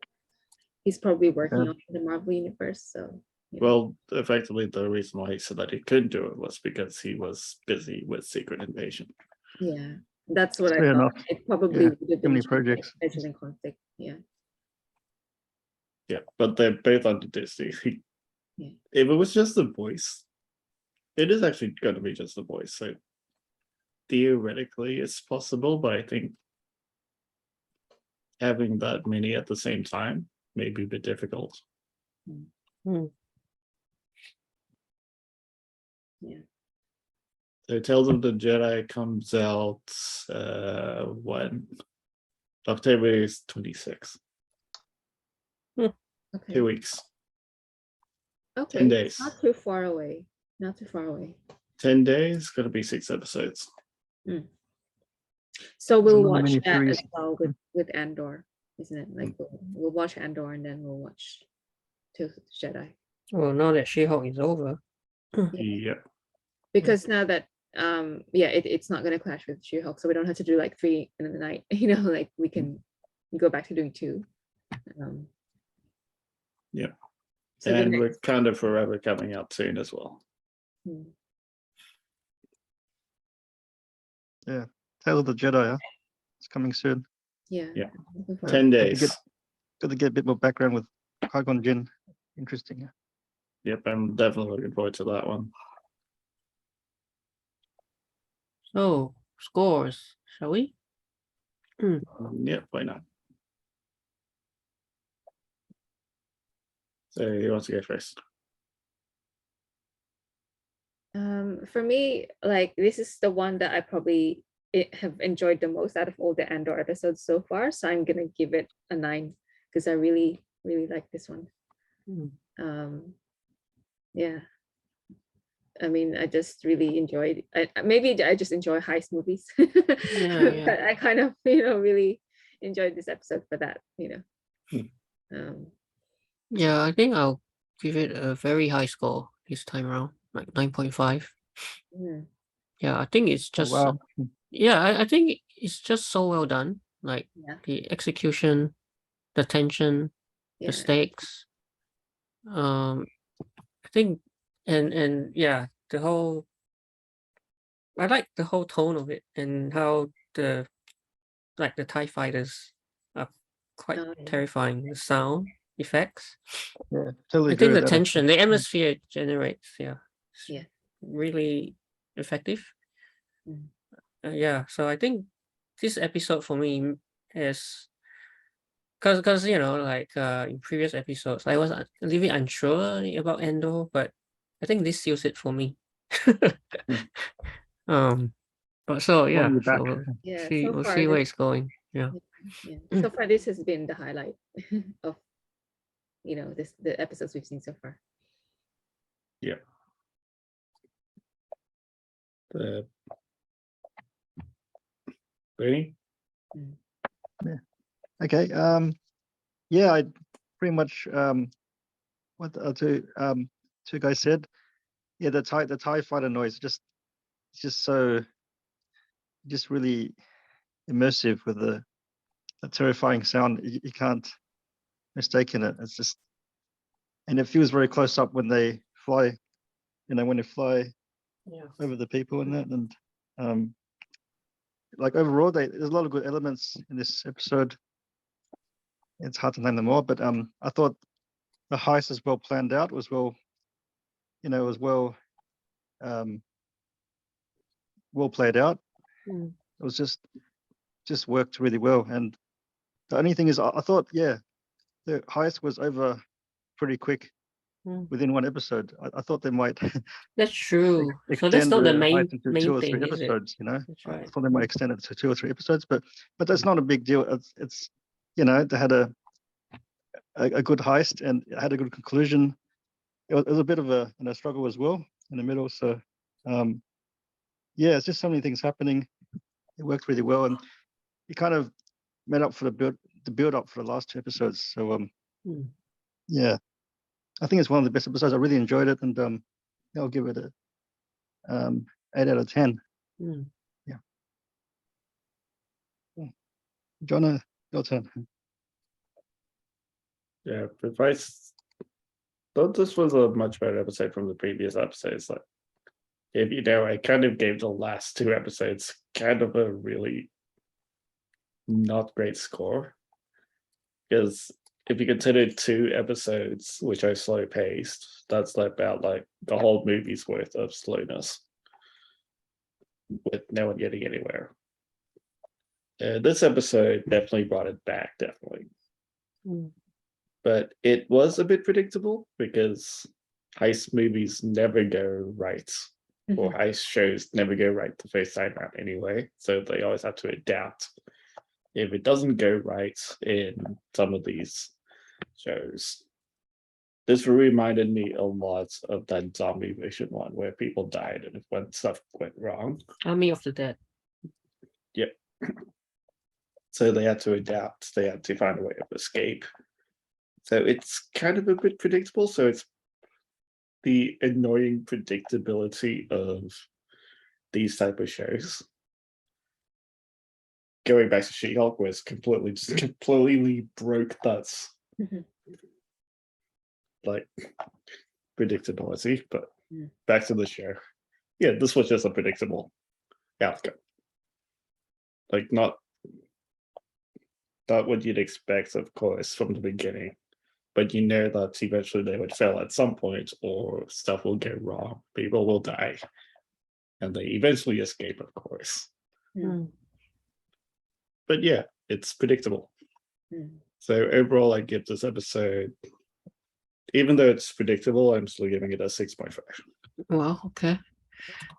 he's probably working on in the Marvel universe. So well, effectively, the reason why he said that he couldn't do it was because he was busy with Secret Invasion. Yeah, that's what I Fair thought. enough. It probably would have Too many been projects. scheduling conflict. Yeah. Yeah, but they're both under Disney. Yeah. If it was just the voice, it is actually going to be just the voice. So theoretically, it's possible, but I think having that many at the same time may be a bit difficult. Yeah. So Tales of the Jedi comes out when? October 26th. Okay. 2 weeks. Okay. 10 days. Not too far away. Not too far away. 10 days, gonna be 6 episodes. So we'll It's a watch mini that as series. well with Andor, isn't it? Like we'll watch Andor and then we'll watch Tales of the Jedi. Well, now that She-Hulk is over. Yeah. Because now that it's not gonna clash with She-Hulk, so we don't have to do like 3 in the night. Like we can go back to doing 2. Yeah. So the And next, we're kind of forever coming out soon as well. Yeah. Tale of the Jedi, huh? It's coming soon. yeah. Yeah. looking forward 10 to days. Got to get a bit more background with Qui-Gon Jinn. Interesting. Yeah. Yep, I'm definitely looking forward to that one. So, scores, shall we? Yep, why not? So who wants to go first? For me, like this is the one that I probably have enjoyed the most out of all the Andor episodes so far. So I'm gonna give it a 9 because I really, really like this one. Yeah. I mean, I just really enjoyed. Maybe I just enjoy heist movies. Yeah. But I kind of, really enjoyed this episode for that. Yeah, I think I'll give it a very high score this time around, like 9.5. Yeah, I think it's just Wow. I think it's just so well done. Like the execution, the tension, the stakes. I think and yeah, the whole I like the whole tone of it and how the TIE fighters are quite terrifying. The sound effects. Yeah, totally I agree think with the that, tension, actually. the atmosphere it generates, it's Yeah. really effective. So I think this episode for me is because in previous episodes I was a little bit unsure about Andor, but I think this seals it for me. But so yeah, Welcome back. so Yeah. see So we'll far, see where it's going. Yeah. So far, this has been the highlight of the episodes we've seen so far. Yeah. Ready? Okay. Yeah, I pretty much what the two guys said. Yeah, the TIE fighter noise it's just really immersive with the terrifying sound. You can't mistake it. It's just, and it feels very close up when they fly. When they fly over the people and that, and like overall, there's a lot of good elements in this episode. It's hard to name them all, but I thought the heist is well planned out. Was well well played out. Mm. It was just worked really well. And the only thing is, I thought, yeah, the heist was over pretty quick Mm. within one episode. I thought they might That's true. So that's extend not the the main heist into main 2 or thing, 3 is it? episodes. You know, That's I right. thought they might extend it to 2 or 3 episodes, but that's not a big deal. It's you know, they had a good heist and it had a good conclusion. It was a bit of a struggle as well in the middle. So yeah, it's just so many things happening. It worked really well, and it kind of made up for the build up for the last 2 episodes. So Mm. yeah, I think it's one of the best episodes. I really enjoyed it, and I'll give it a 8 out of 10. Mm. Jonah, your turn. Yeah, if I thought this was a much better episode from the previous episodes. Like, if you know, I kind of gave the last 2 episodes kind of a really not great score. Because if you consider 2 episodes, which are slow paced, that's about like the whole movie's worth of slowness with no one getting anywhere. This episode definitely brought it back, definitely. Mm. But it was a bit predictable because heist movies never go right, or heist shows never go right the first time around anyway. So they always have to adapt. If it doesn't go right in some of these shows, this reminded me a lot of that zombie version one where people died and when stuff went wrong. Army of the Dead. Yep. So they had to adapt. They had to find a way of escape. So it's kind of a bit predictable. So it's the annoying predictability of these type of shows. Going back to She-Hulk was completely broke nuts. Like predictability, but back to the show. Yeah, this was just a predictable outcome. Like not what you'd expect, of course, from the beginning. But you know that eventually they would fail at some point, or stuff will go wrong, people will die, and they eventually escape, of course. Mm. But yeah, it's predictable. So overall, I give this episode, even though it's predictable, I'm still giving it a 6.5. Well, okay.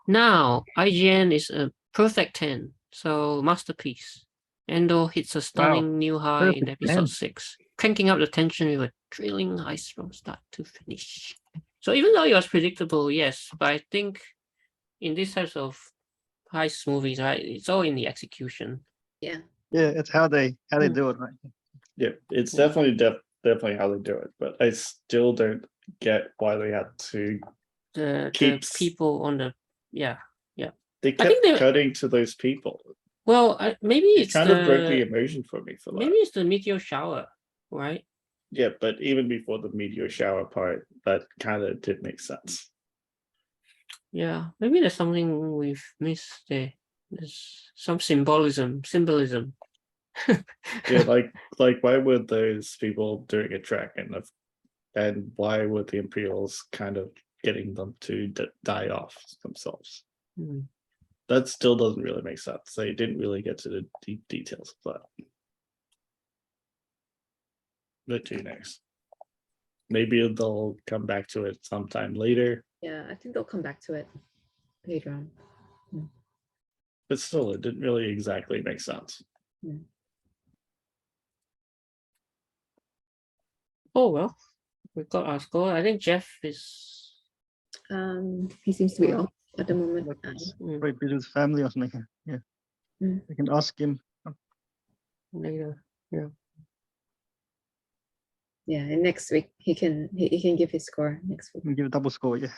Now, IGN is a perfect 10, so masterpiece. Andor hits a stunning new high in Perfect episode 10. 6, cranking up the tension with a thrilling heist from start to finish. So even though it was predictable, yes, but I think in these types of heist movies, right, it's all in the execution. Yeah. Yeah, it's how they do it, right? Yeah, it's Yeah. definitely how they do it, but I still don't get why they had to The keep people on the they I kept think they- cutting to those people. well, maybe It it's kind of broke the emotion for me for maybe that. it's the meteor shower, right? Yeah, but even before the meteor shower part, that kind of did make sense. Yeah, maybe there's something we've missed there. There's some symbolism. Yeah, like why were those people doing a track and why were the Imperials kind of getting them to die off themselves? Hmm. That still doesn't really make sense. They didn't really get to the deep details of that. But who knows? Maybe they'll come back to it sometime later. Yeah, I think they'll come back to it later on. But still, it didn't really exactly make sense. Oh well, we got our score. I think Jeff is He seems to be off at the moment. Very busy with family or something. Yeah, you can ask him. later. Yeah, and next week he can give his score next week. Give a double score. Yeah.